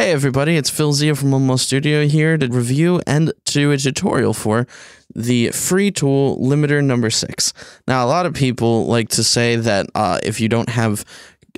Hey everybody, it's Phil Zia from Almost Studio here to review and do a tutorial for the free tool Limiter No6. Now, a lot of people like to say that if you don't have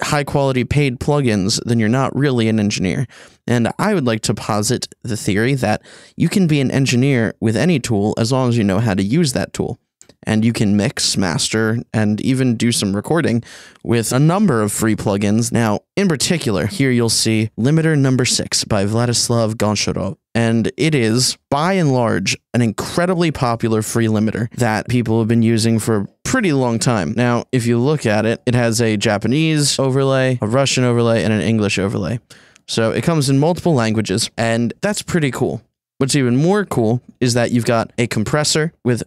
high quality paid plugins, then you're not really an engineer. And I would like to posit the theory that you can be an engineer with any tool as long as you know how to use that tool. And you can mix, master, and even do some recording with a number of free plugins. Now, in particular, here you'll see Limiter No6 by Vladislav. And it is, by and large, an incredibly popular free limiter that people have been using for a pretty long time. Now, if you look at it, it has a Japanese overlay, a Russian overlay, and an English overlay. So it comes in multiple languages, and that's pretty cool. What's even more cool is that you've got a compressor with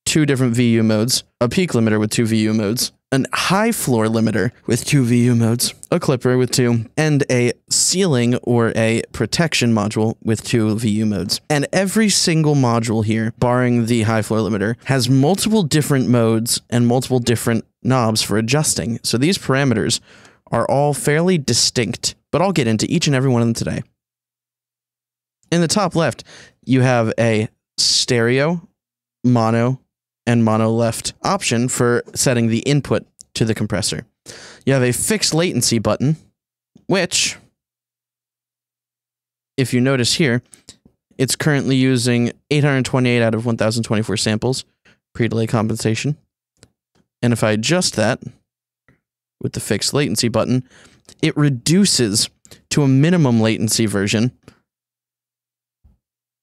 2 different VU modes, a peak limiter with 2 VU modes, an high floor limiter with 2 VU modes, a clipper with 2, and a ceiling or a protection module with 2 VU modes. And every single module here, barring the high floor limiter, has multiple different modes and multiple different knobs for adjusting. So these parameters are all fairly distinct, but I'll get into each and every one of them today. In the top left, you have a stereo, mono, and mono left option for setting the input to the compressor. You have a fixed latency button, which, if you notice here, it's currently using 828 out of 1024 samples, pre-delay compensation. And if I adjust that with the fixed latency button, it reduces to a minimum latency version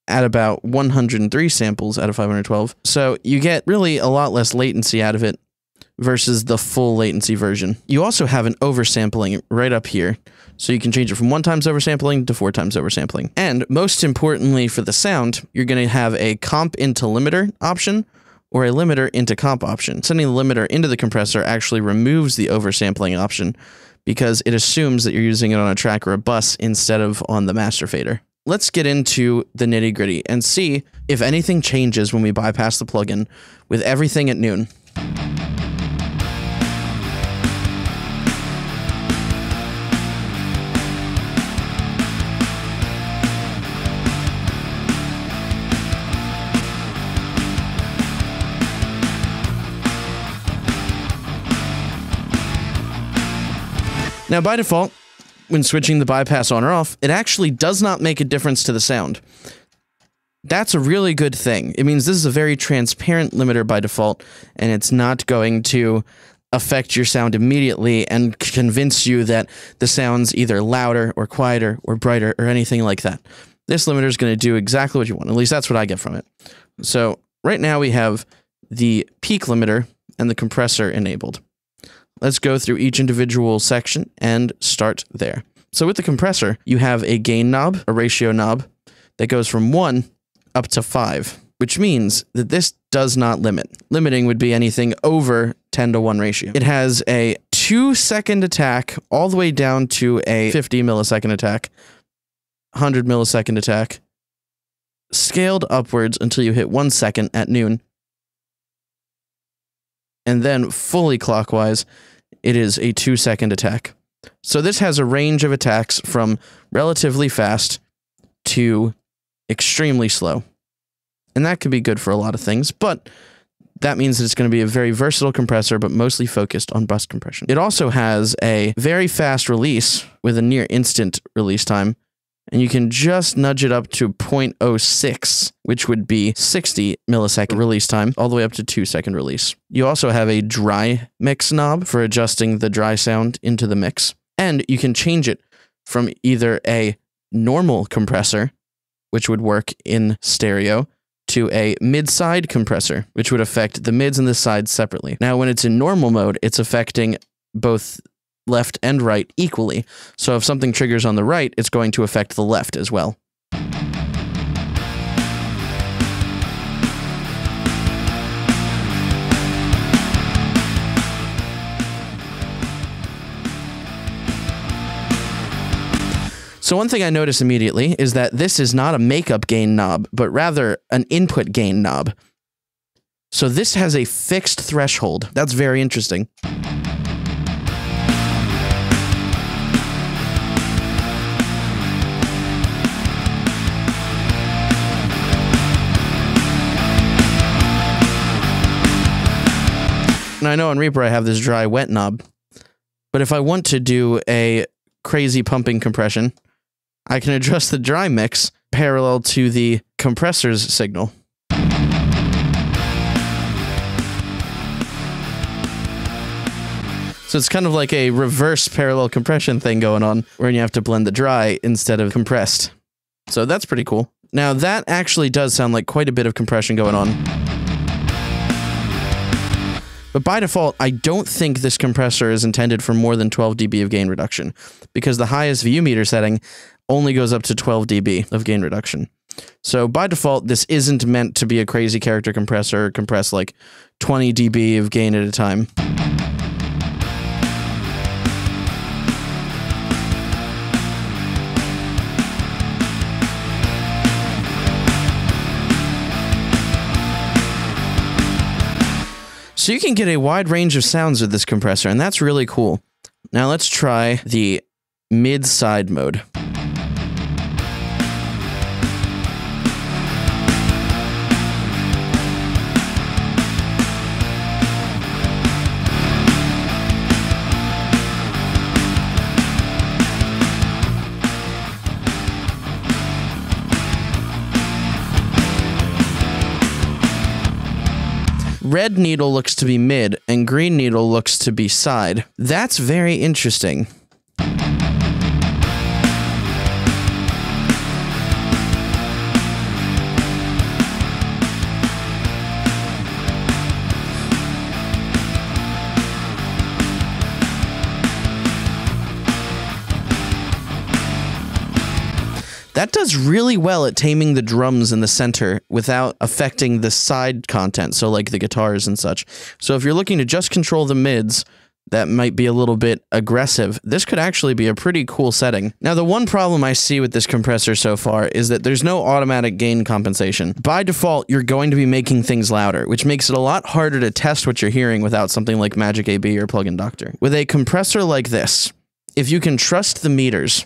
at about 103 samples out of 512. So you get really a lot less latency out of it versus the full latency version. You also have an oversampling right up here. So you can change it from 1 times oversampling to 4 times oversampling. And most importantly for the sound, you're going to have a comp into limiter option or a limiter into comp option. Sending the limiter into the compressor actually removes the oversampling option because it assumes that you're using it on a track or a bus instead of on the master fader. Let's get into the nitty-gritty and see if anything changes when we bypass the plugin with everything at noon. Now, by default, when switching the bypass on or off, it actually does not make a difference to the sound. That's a really good thing. It means this is a very transparent limiter by default, and it's not going to affect your sound immediately and convince you that the sound's either louder or quieter or brighter or anything like that. This limiter is going to do exactly what you want. At least that's what I get from it. So right now we have the peak limiter and the compressor enabled. Let's go through each individual section and start there. So with the compressor, you have a gain knob, a ratio knob that goes from 1 up to 5, which means that this does not limit. Limiting would be anything over 10:1 ratio. It has a 2-second attack all the way down to a 50 millisecond attack, 100 millisecond attack, scaled upwards until you hit 1 second at noon. And then fully clockwise, it is a 2-second attack. So this has a range of attacks from relatively fast to extremely slow. And that can be good for a lot of things, but that means that it's going to be a very versatile compressor, but mostly focused on bus compression. It also has a very fast release with a near instant release time, and you can just nudge it up to 0.06, which would be 60 millisecond release time, all the way up to 2-second release. You also have a dry mix knob for adjusting the dry sound into the mix. And you can change it from either a normal compressor, which would work in stereo, to a mid-side compressor, which would affect the mids and the sides separately. Now, when it's in normal mode, it's affecting both left and right equally. So if something triggers on the right, it's going to affect the left as well. So one thing I notice immediately is that this is not a makeup gain knob, but rather an input gain knob. So this has a fixed threshold. That's very interesting. Now, I know on Reaper I have this dry wet knob, but if I want to do a crazy pumping compression, I can adjust the dry mix parallel to the compressor's signal. So it's kind of like a reverse parallel compression thing going on, where you have to blend the dry instead of compressed. So that's pretty cool. Now that actually does sound like quite a bit of compression going on. But by default, I don't think this compressor is intended for more than 12 dB of gain reduction, because the highest VU meter setting only goes up to 12 dB of gain reduction. So by default, this isn't meant to be a crazy character compressor, compress like 20 dB of gain at a time. So you can get a wide range of sounds with this compressor, and that's really cool. Now let's try the mid-side mode. Red needle looks to be mid, and green needle looks to be side. That's very interesting. That does really well at taming the drums in the center without affecting the side content, so like the guitars and such. So if you're looking to just control the mids, that might be a little bit aggressive. This could actually be a pretty cool setting. Now, the one problem I see with this compressor so far is that there's no automatic gain compensation. By default, you're going to be making things louder, which makes it a lot harder to test what you're hearing without something like Magic AB or Plug-in Doctor. With a compressor like this, if you can trust the meters,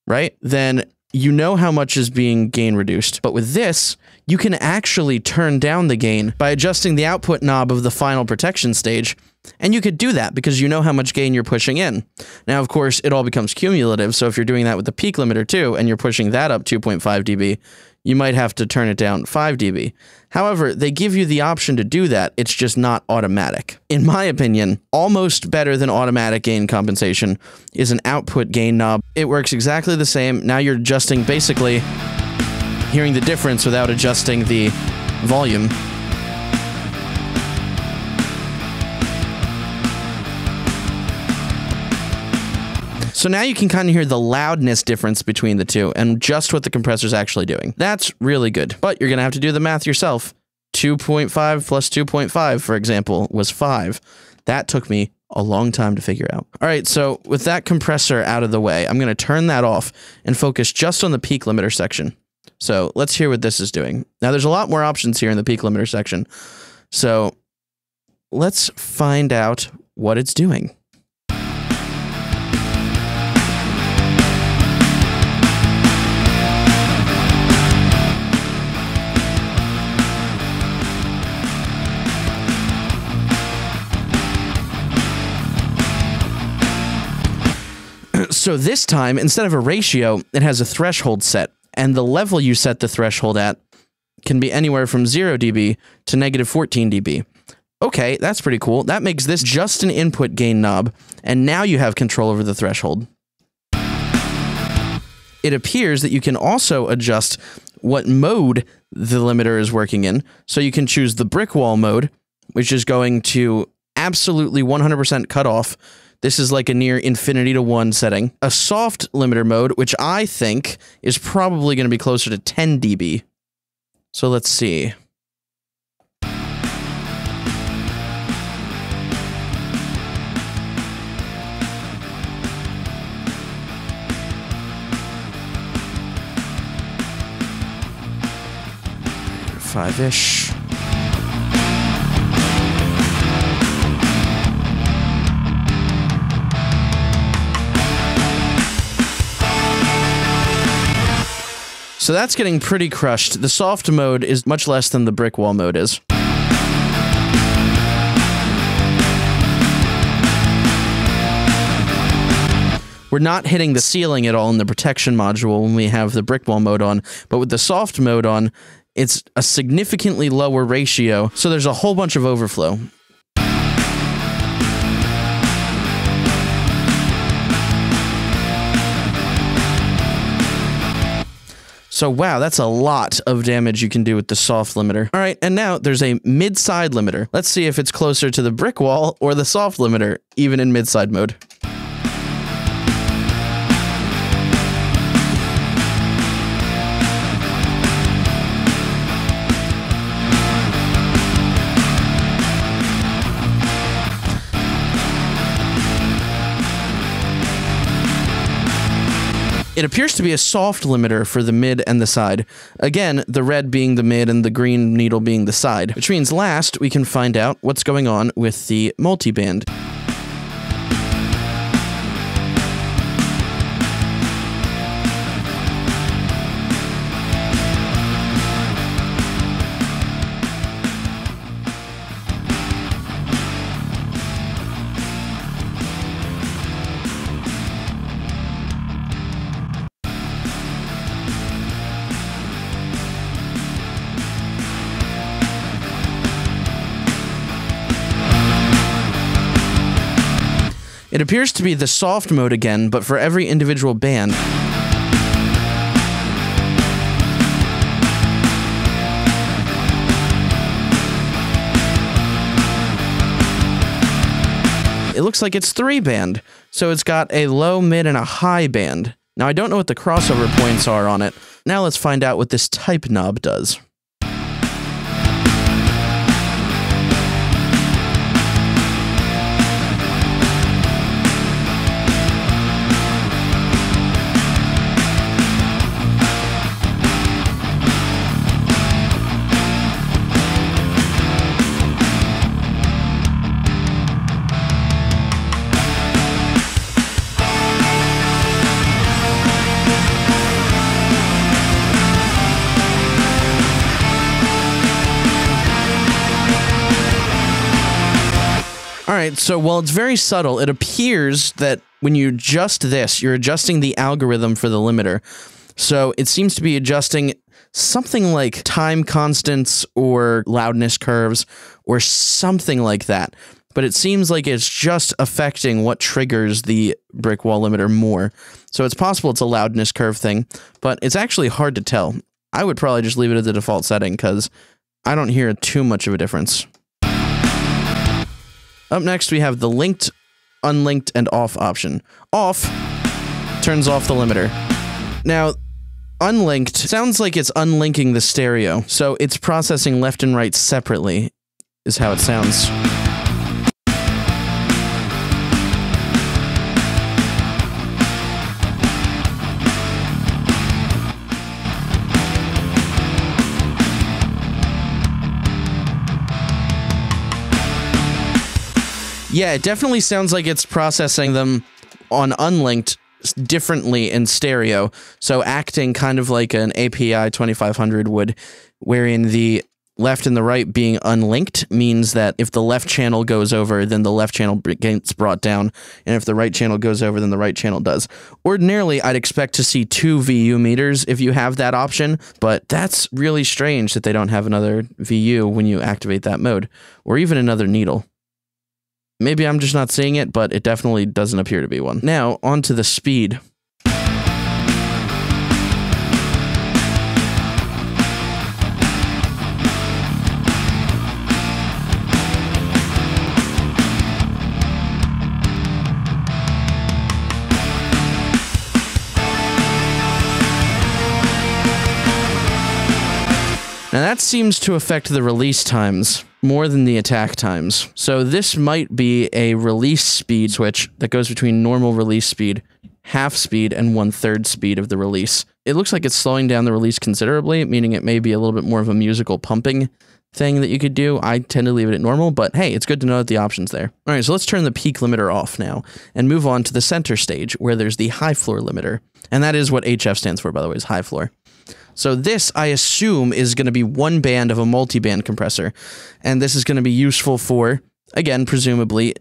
right, then you know how much is being gain reduced. But with this, you can actually turn down the gain by adjusting the output knob of the final protection stage. And you could do that because you know how much gain you're pushing in. Now, of course, it all becomes cumulative. So if you're doing that with the peak limiter too, and you're pushing that up 2.5 dB, you might have to turn it down 5 dB. However, they give you the option to do that. It's just not automatic. In my opinion, almost better than automatic gain compensation is an output gain knob. It works exactly the same. Now you're adjusting, basically hearing the difference without adjusting the volume. So now you can kind of hear the loudness difference between the two and just what the compressor's actually doing. That's really good, but you're going to have to do the math yourself. 2.5 plus 2.5, for example, was 5. That took me a long time to figure out. All right, so with that compressor out of the way, I'm going to turn that off and focus just on the peak limiter section. So let's hear what this is doing. Now, there's a lot more options here in the peak limiter section. So let's find out what it's doing. So this time, instead of a ratio, it has a threshold set, and the level you set the threshold at can be anywhere from 0 dB to negative 14 dB. Okay, that's pretty cool. That makes this just an input gain knob, and now you have control over the threshold. It appears that you can also adjust what mode the limiter is working in, so you can choose the brick wall mode, which is going to absolutely 100% cut off. This is like a near infinity to 1 setting. A soft limiter mode, which I think is probably going to be closer to 10 dB. So let's see. Five-ish. So that's getting pretty crushed. The soft mode is much less than the brick wall mode is. we're not hitting the ceiling at all in the protection module when we have the brick wall mode on, but with the soft mode on, it's a significantly lower ratio, so there's a whole bunch of overflow. So wow, that's a lot of damage you can do with the soft limiter. All right, and now there's a mid-side limiter. Let's see if it's closer to the brick wall or the soft limiter, even in mid-side mode. It appears to be a soft limiter for the mid and the side. Again, the red being the mid and the green needle being the side, which means last we can find out what's going on with the multiband. It appears to be the soft mode again, but for every individual band. It looks like it's 3-band, so it's got a low, mid, and a high band. Now I don't know what the crossover points are on it. Now let's find out what this type knob does. Alright, so while it's very subtle, it appears that when you adjust this, you're adjusting the algorithm for the limiter. So it seems to be adjusting something like time constants or loudness curves or something like that. But it seems like it's just affecting what triggers the brick wall limiter more. So it's possible it's a loudness curve thing, but it's actually hard to tell. I would probably just leave it at the default setting because I don't hear too much of a difference. Up next, we have the linked, unlinked, and off option. Off turns off the limiter. Now, unlinked sounds like it's unlinking the stereo, so it's processing left and right separately, is how it sounds. Yeah, it definitely sounds like it's processing them on unlinked differently in stereo, so acting kind of like an API 2500 would, wherein the left and the right being unlinked means that if the left channel goes over, then the left channel gets brought down, and if the right channel goes over, then the right channel does. Ordinarily, I'd expect to see 2 VU meters if you have that option, but that's really strange that they don't have another VU when you activate that mode, or even another needle. Maybe I'm just not seeing it, but it definitely doesn't appear to be one. Now, on to the speed. Now that seems to affect the release times more than the attack times. So this might be a release speed switch that goes between normal release speed, half speed, and 1/3 speed of the release. It looks like it's slowing down the release considerably, meaning it may be a little bit more of a musical pumping thing that you could do. I tend to leave it at normal, but hey, it's good to know that the option's there. All right, so let's turn the peak limiter off now and move on to the center stage where there's the high floor limiter. And that is what HF stands for, by the way, is high floor. So this, I assume, is going to be one band of a multiband compressor. And this is going to be useful for, again, presumably,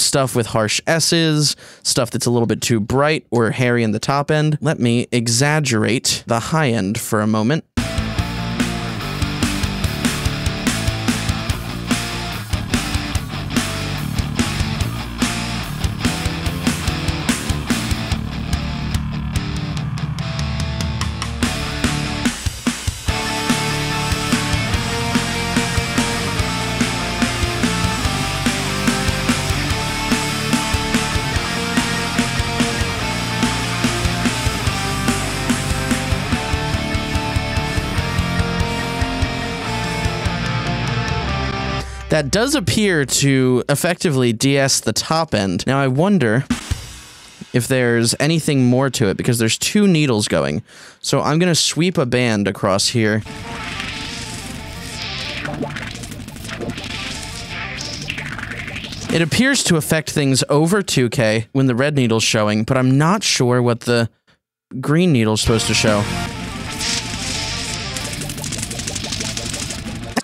stuff with harsh S's, stuff that's a little bit too bright or hairy in the top end. Let me exaggerate the high end for a moment. That does appear to effectively de-ess the top end. Now I wonder if there's anything more to it, because there's two needles going. So I'm gonna sweep a band across here. It appears to affect things over 2K when the red needle's showing, but I'm not sure what the green needle's supposed to show.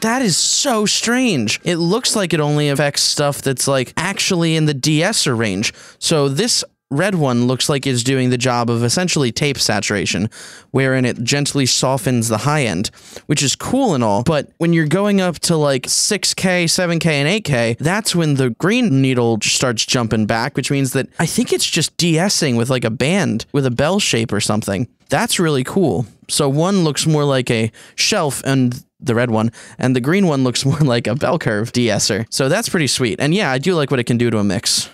That is so strange. It looks like it only affects stuff that's like actually in the de-esser range. So this red one looks like it's doing the job of essentially tape saturation, wherein it gently softens the high end, which is cool and all, but when you're going up to like 6K, 7K, and 8K, that's when the green needle starts jumping back, which means that I think it's just de-essing with like a band with a bell shape or something. That's really cool. So one looks more like a shelf, and the red one, and the green one looks more like a bell curve de-esser. So that's pretty sweet. And yeah, I do like what it can do to a mix.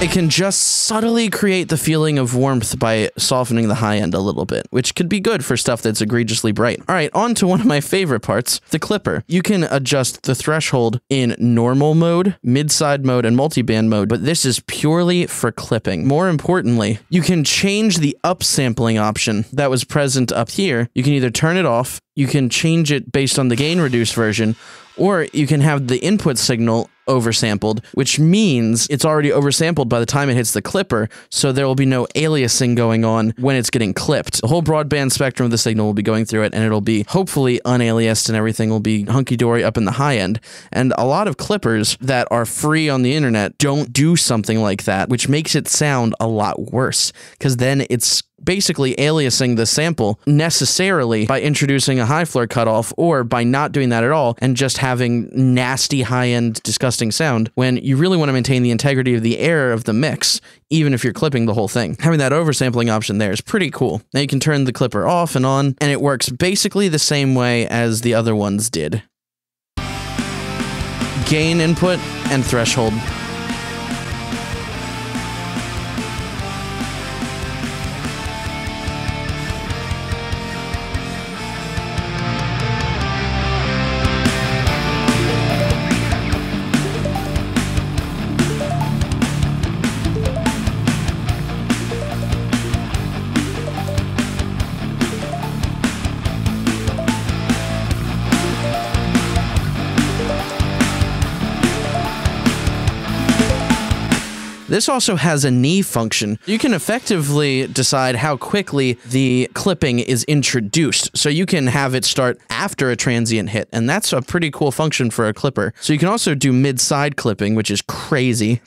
It can just subtly create the feeling of warmth by softening the high end a little bit, which could be good for stuff that's egregiously bright. All right, on to one of my favorite parts, the clipper. You can adjust the threshold in normal mode, mid-side mode, and multiband mode, but this is purely for clipping. More importantly, you can change the upsampling option that was present up here. You can either turn it off, you can change it based on the gain reduced version, or you can have the input signal oversampled, which means it's already oversampled by the time it hits the clipper, so there will be no aliasing going on when it's getting clipped. The whole broadband spectrum of the signal will be going through it, and it'll be hopefully unaliased, and everything will be hunky-dory up in the high end. And a lot of clippers that are free on the internet don't do something like that, which makes it sound a lot worse, because then it's basically aliasing the sample necessarily by introducing a high floor cutoff, or by not doing that at all and just having nasty high-end disgusting sound, when you really want to maintain the integrity of the air of the mix, even if you're clipping the whole thing. Having that oversampling option there is pretty cool. Now you can turn the clipper off and on, and it works basically the same way as the other ones did. Gain input and threshold. This also has a knee function. You can effectively decide how quickly the clipping is introduced. So you can have it start after a transient hit, and that's a pretty cool function for a clipper. So you can also do mid-side clipping, which is crazy.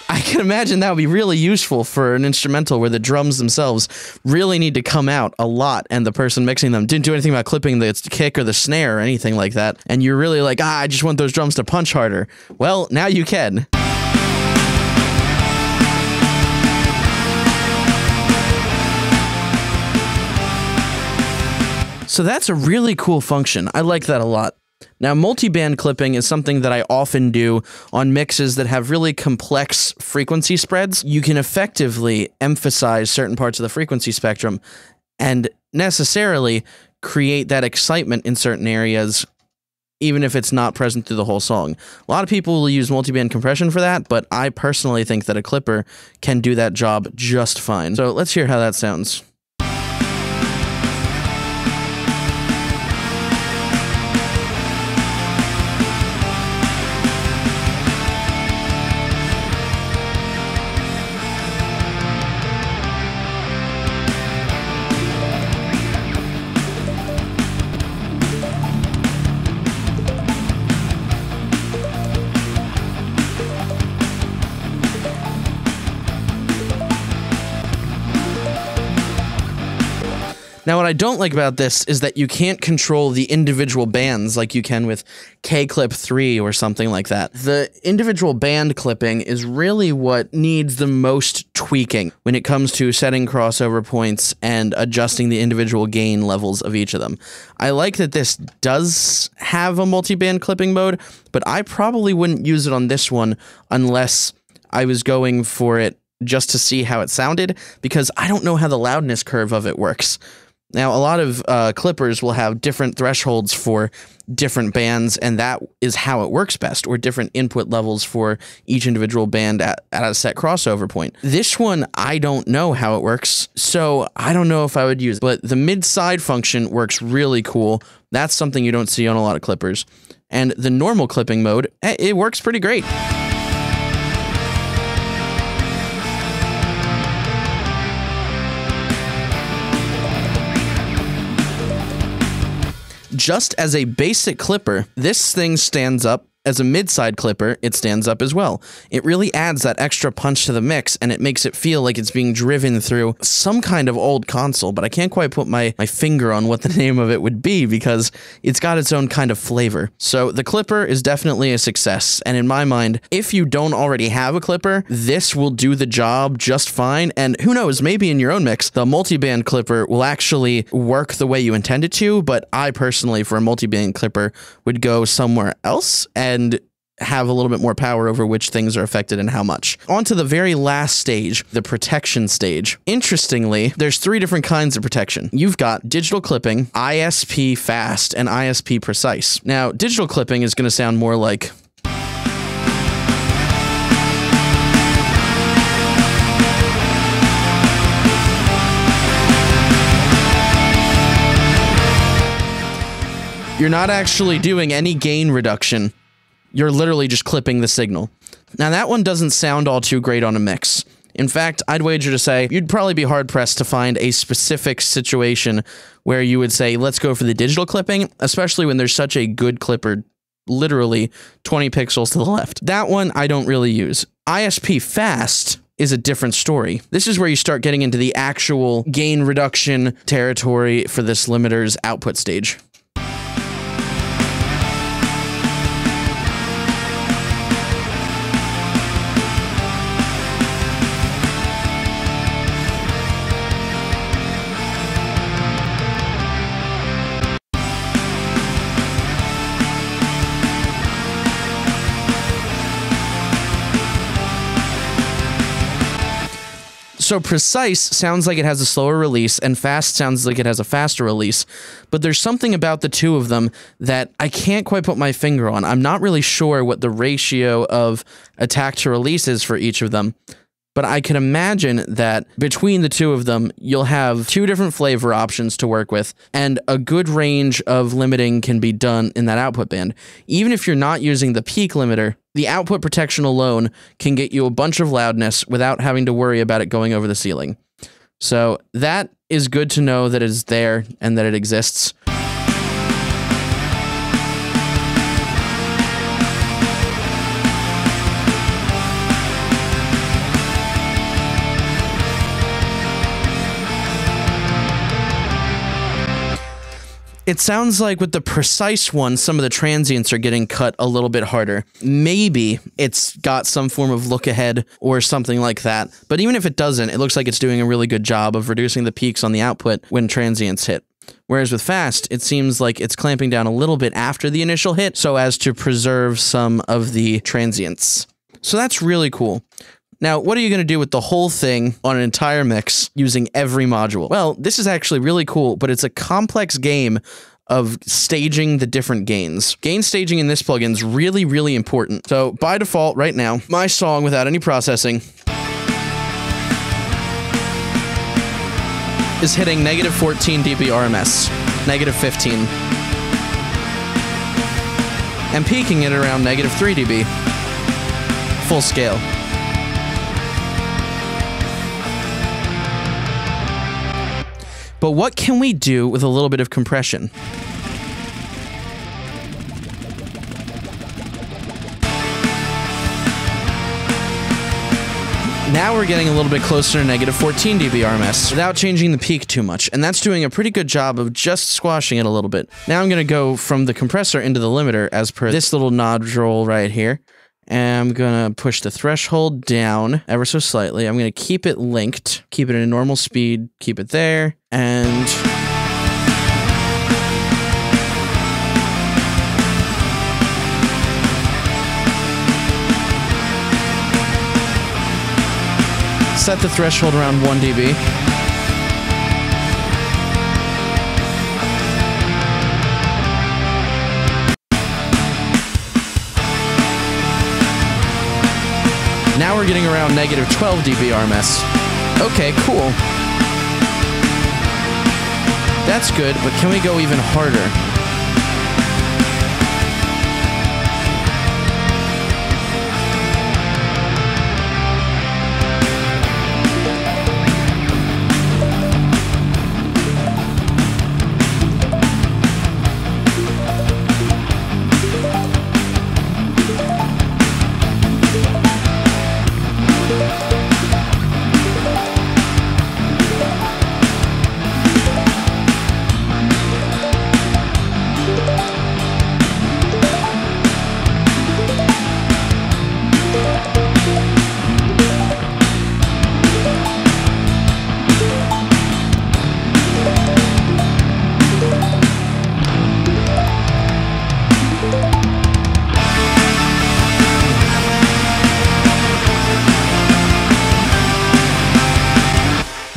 I can imagine that would be really useful for an instrumental where the drums themselves really need to come out a lot, and the person mixing them didn't do anything about clipping the kick or the snare or anything like that, and you're really like, I just want those drums to punch harder. Well, now you can. So that's a really cool function. I like that a lot. Now, multiband clipping is something that I often do on mixes that have really complex frequency spreads. You can effectively emphasize certain parts of the frequency spectrum and necessarily create that excitement in certain areas, even if it's not present through the whole song. A lot of people will use multiband compression for that, but I personally think that a clipper can do that job just fine. So let's hear how that sounds. Now, what I don't like about this is that you can't control the individual bands like you can with K-Clip 3 or something like that. The individual band clipping is really what needs the most tweaking when it comes to setting crossover points and adjusting the individual gain levels of each of them. I like that this does have a multi-band clipping mode, but I probably wouldn't use it on this one unless I was going for it just to see how it sounded, because I don't know how the loudness curve of it works. Now, a lot of clippers will have different thresholds for different bands, and that is how it works best, or different input levels for each individual band at a set crossover point. This one, I don't know how it works, so I don't know if I would use it. But the mid-side function works really cool. That's something you don't see on a lot of clippers. And the normal clipping mode, it works pretty great. Just as a basic clipper, this thing stands up. As a mid-side clipper, it stands up as well. It really adds that extra punch to the mix, and it makes it feel like it's being driven through some kind of old console, but I can't quite put my finger on what the name of it would be because it's got its own kind of flavor. So the clipper is definitely a success, and in my mind, if you don't already have a clipper, this will do the job just fine, and who knows, maybe in your own mix, the multi-band clipper will actually work the way you intend it to, but I personally, for a multi-band clipper, would go somewhere else and have a little bit more power over which things are affected and how much. On to the very last stage, the protection stage. Interestingly, there's 3 different kinds of protection. You've got digital clipping, ISP fast, and ISP precise. Now, digital clipping is going to sound more like... You're not actually doing any gain reduction. You're literally just clipping the signal. Now, that one doesn't sound all too great on a mix. In fact, I'd wager to say you'd probably be hard-pressed to find a specific situation where you would say, let's go for the digital clipping, especially when there's such a good clipper, literally 20 pixels to the left. That one I don't really use. ISP fast is a different story. This is where you start getting into the actual gain reduction territory for this limiter's output stage. So precise sounds like it has a slower release, and fast sounds like it has a faster release, but there's something about the two of them that I can't quite put my finger on. I'm not really sure what the ratio of attack to release is for each of them, but I can imagine that between the two of them, you'll have 2 different flavor options to work with, and a good range of limiting can be done in that output band. Even if you're not using the peak limiter, the output protection alone can get you a bunch of loudness without having to worry about it going over the ceiling. So that is good to know that it's there and that it exists. It sounds like with the precise one, some of the transients are getting cut a little bit harder. Maybe it's got some form of look ahead or something like that. But even if it doesn't, it looks like it's doing a really good job of reducing the peaks on the output when transients hit. Whereas with fast, it seems like it's clamping down a little bit after the initial hit so as to preserve some of the transients. So that's really cool. Now, what are you going to do with the whole thing on an entire mix using every module? Well, this is actually really cool, but it's a complex game of staging the different gains. Gain staging in this plugin is really, really important. So by default right now, my song without any processing is hitting -14 dB RMS, -15, and peaking at around -3 dB, full scale. But what can we do with a little bit of compression? Now we're getting a little bit closer to negative 14 dB RMS without changing the peak too much, and that's doing a pretty good job of just squashing it a little bit. Now I'm going to go from the compressor into the limiter as per this little nodule right here, and I'm going to push the threshold down ever so slightly. I'm going to keep it linked, keep it at a normal speed, keep it there, and... set the threshold around 1 dB. Now we're getting around negative 12 dB RMS. Okay, cool. That's good, but can we go even harder?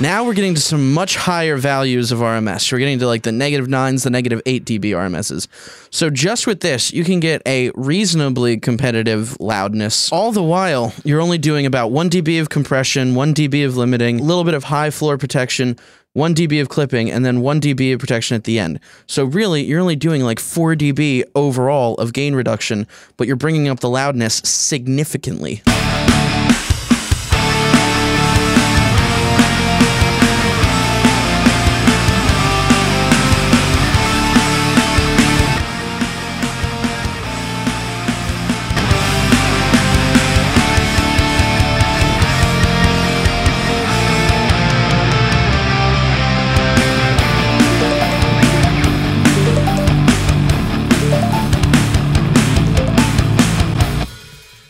Now we're getting to some much higher values of RMS. We're getting to like the negative 9s, the negative 8 dB RMSs. So just with this, you can get a reasonably competitive loudness. All the while, you're only doing about 1 dB of compression, 1 dB of limiting, a little bit of high floor protection, 1 dB of clipping, and then 1 dB of protection at the end. So really, you're only doing like 4 dB overall of gain reduction, but you're bringing up the loudness significantly.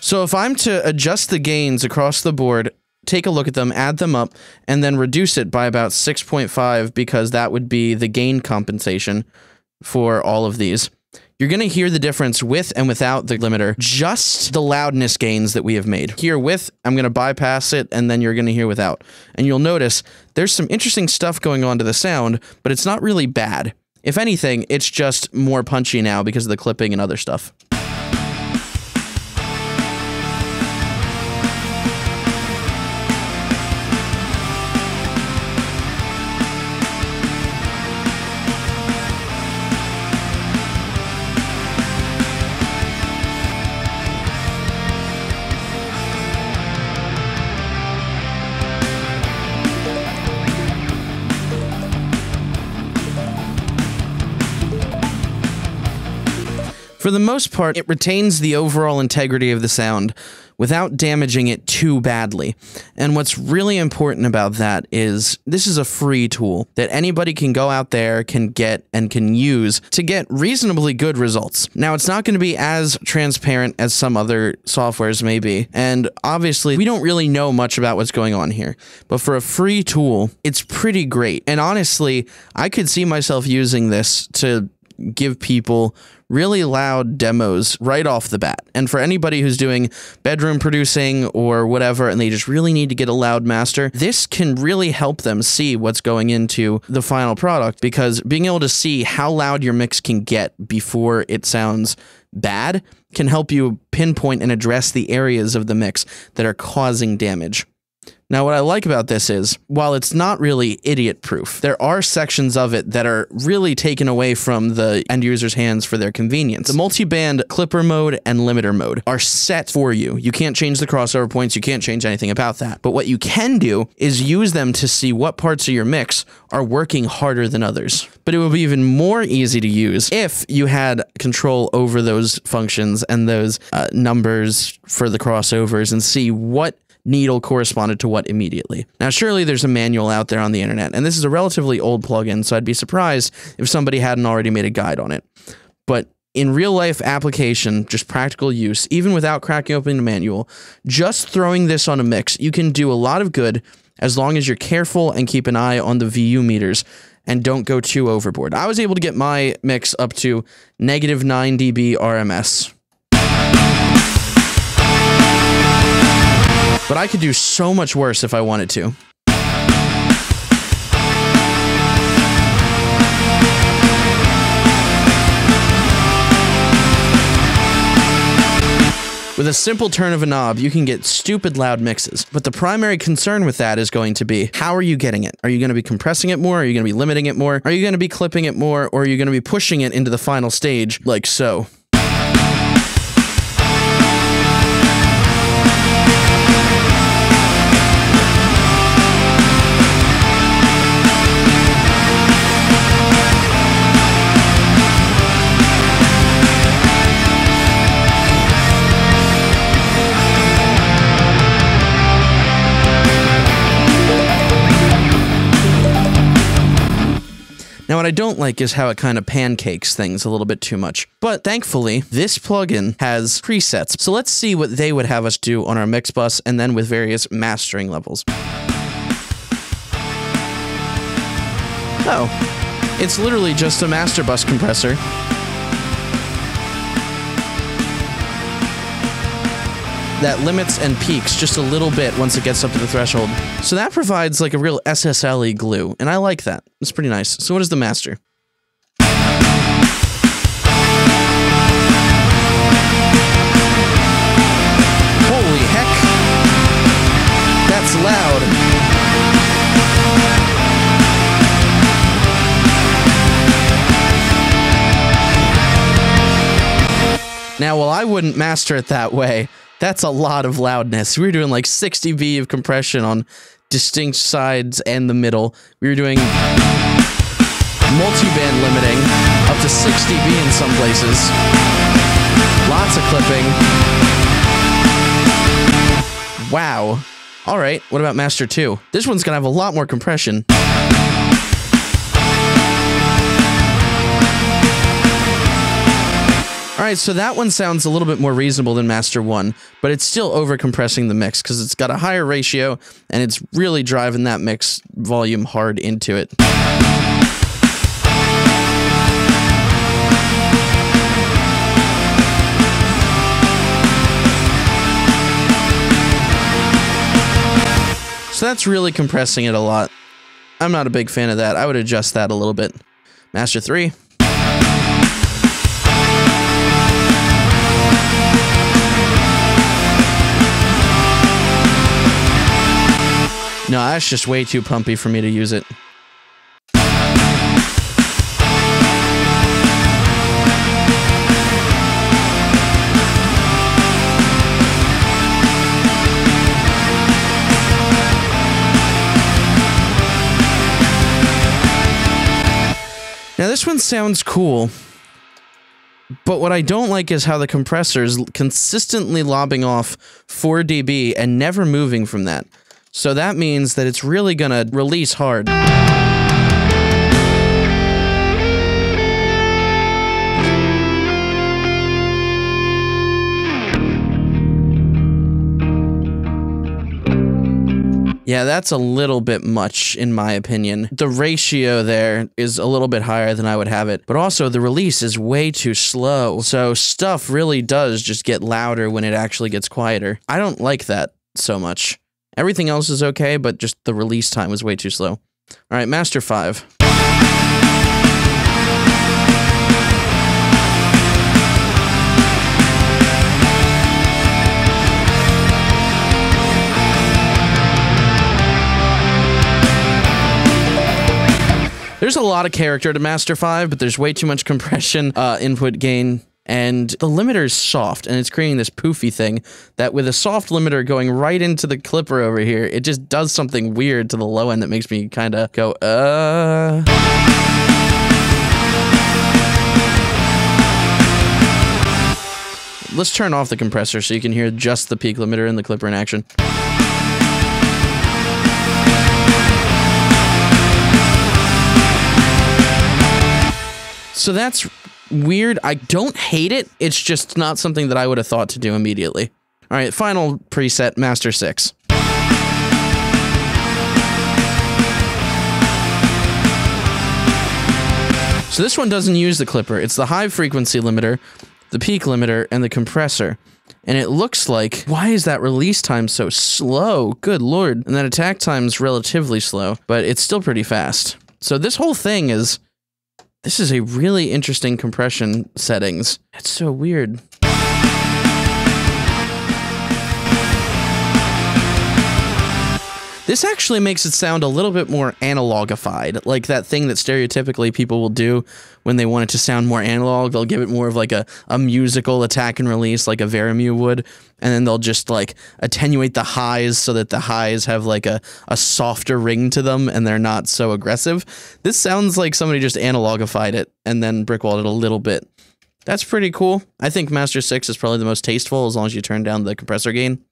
So if I'm to adjust the gains across the board, take a look at them, add them up, and then reduce it by about 6.5 because that would be the gain compensation for all of these, you're going to hear the difference with and without the limiter, just the loudness gains that we have made. Here with, I'm going to bypass it, and then you're going to hear without. And you'll notice there's some interesting stuff going on to the sound, but it's not really bad. If anything, it's just more punchy now because of the clipping and other stuff. For the most part, it retains the overall integrity of the sound without damaging it too badly. And what's really important about that is this is a free tool that anybody can go out there, can get, and can use to get reasonably good results. Now, it's not going to be as transparent as some other softwares may be, and obviously, we don't really know much about what's going on here. But for a free tool, it's pretty great. And honestly, I could see myself using this to give people really loud demos right off the bat. And for anybody who's doing bedroom producing or whatever, and they just really need to get a loud master, this can really help them see what's going into the final product, because being able to see how loud your mix can get before it sounds bad can help you pinpoint and address the areas of the mix that are causing damage. Now, what I like about this is, while it's not really idiot-proof, there are sections of it that are really taken away from the end user's hands for their convenience. The multi-band clipper mode and limiter mode are set for you. You can't change the crossover points, you can't change anything about that. But what you can do is use them to see what parts of your mix are working harder than others. But it would be even more easy to use if you had control over those functions and those numbers for the crossovers and see what needle corresponded to what immediately. Now, surely there's a manual out there on the internet, and this is a relatively old plugin, so I'd be surprised if somebody hadn't already made a guide on it. But in real-life application, just practical use, even without cracking open the manual, just throwing this on a mix, you can do a lot of good as long as you're careful and keep an eye on the VU meters and don't go too overboard. I was able to get my mix up to -9 dB RMS. But I could do so much worse if I wanted to. With a simple turn of a knob, you can get stupid loud mixes. But the primary concern with that is going to be, how are you getting it? Are you going to be compressing it more? Are you going to be limiting it more? Are you going to be clipping it more? Or are you going to be pushing it into the final stage, like so? Now, what I don't like is how it kind of pancakes things a little bit too much. But thankfully, this plugin has presets. So let's see what they would have us do on our mix bus and then with various mastering levels. Oh, it's literally just a master bus compressor. That limits and peaks just a little bit once it gets up to the threshold. So that provides like a real SSL-y glue, and I like that. It's pretty nice. So what is the master? Holy heck! That's loud. Now, while I wouldn't master it that way, that's a lot of loudness. We were doing like 60 dB of compression on distinct sides and the middle. We were doing multiband limiting up to 6 dB in some places. Lots of clipping. Wow. All right, what about Master 2? This one's gonna have a lot more compression. Alright, so that one sounds a little bit more reasonable than Master 1, but it's still over-compressing the mix because it's got a higher ratio, and it's really driving that mix volume hard into it. So that's really compressing it a lot. I'm not a big fan of that. I would adjust that a little bit. Master 3. No, that's just way too pumpy for me to use it. Now this one sounds cool, but what I don't like is how the compressor is consistently lobbing off 4 dB and never moving from that. So that means that it's really gonna release hard. Yeah, that's a little bit much, in my opinion. The ratio there is a little bit higher than I would have it, but also the release is way too slow. So stuff really does just get louder when it actually gets quieter. I don't like that so much. Everything else is okay, but just the release time was way too slow. All right, Master 5. There's a lot of character to Master 5, but there's way too much compression, input gain, and the limiter is soft, and it's creating this poofy thing that with a soft limiter going right into the clipper over here, it just does something weird to the low end that makes me kind of go, Let's turn off the compressor so you can hear just the peak limiter and the clipper in action. So that's weird. I don't hate it. It's just not something that I would have thought to do immediately. All right, final preset, Master 6. So this one doesn't use the clipper. It's the high frequency limiter, the peak limiter, and the compressor. And it looks like, why is that release time so slow? Good lord. And then attack time's relatively slow, but it's still pretty fast. So this whole thing is, this is a really interesting compression settings. It's so weird. This actually makes it sound a little bit more analogified, like that thing that stereotypically people will do when they want it to sound more analog. They'll give it more of like a musical attack and release, like a Veramu would, and then they'll just like attenuate the highs so that the highs have like a softer ring to them and they're not so aggressive. This sounds like somebody just analogified it and then brickwalled it a little bit. That's pretty cool. I think Master 6 is probably the most tasteful as long as you turn down the compressor gain.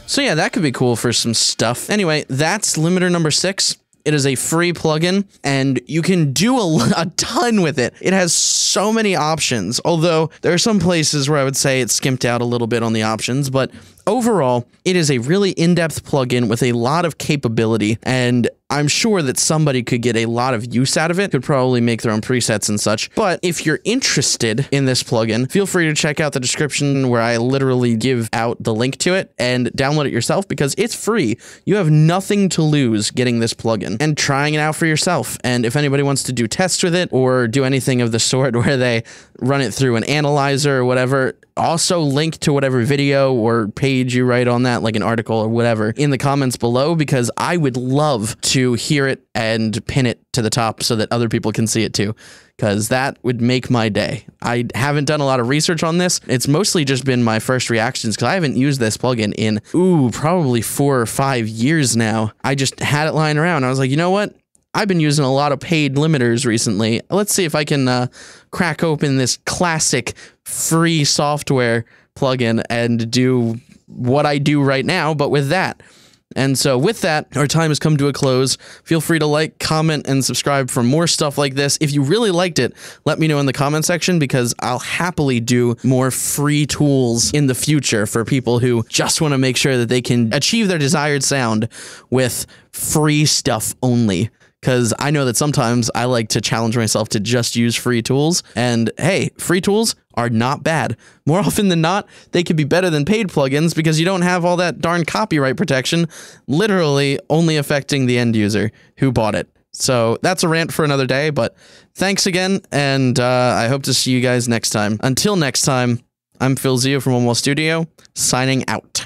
So yeah, that could be cool for some stuff. Anyway, that's limiter number 6. It is a free plugin, and you can do a ton with it. It has so many options, although there are some places where I would say it's skimped out a little bit on the options, but overall, it is a really in-depth plugin with a lot of capability, and I'm sure that somebody could get a lot of use out of it, could probably make their own presets and such. But if you're interested in this plugin, feel free to check out the description where I literally give out the link to it and download it yourself because it's free. You have nothing to lose getting this plugin and trying it out for yourself. And if anybody wants to do tests with it or do anything of the sort where they run it through an analyzer or whatever, also link to whatever video or page you write on that, like an article or whatever, in the comments below, because I would love to hear it and pin it to the top so that other people can see it too, because that would make my day. I haven't done a lot of research on this. It's mostly just been my first reactions because I haven't used this plugin in, probably 4 or 5 years now. I just had it lying around. I was like, you know what? I've been using a lot of paid limiters recently. Let's see if I can crack open this classic free software plugin and do what I do right now, but with that. And so with that, our time has come to a close. Feel free to like, comment, and subscribe for more stuff like this. If you really liked it, let me know in the comment section because I'll happily do more free tools in the future for people who just want to make sure that they can achieve their desired sound with free stuff only. Because I know that sometimes I like to challenge myself to just use free tools. And hey, free tools are not bad. More often than not, they could be better than paid plugins because you don't have all that darn copyright protection, literally only affecting the end user who bought it. So that's a rant for another day, but thanks again, and I hope to see you guys next time. Until next time, I'm Phil Zio from Studio, signing out.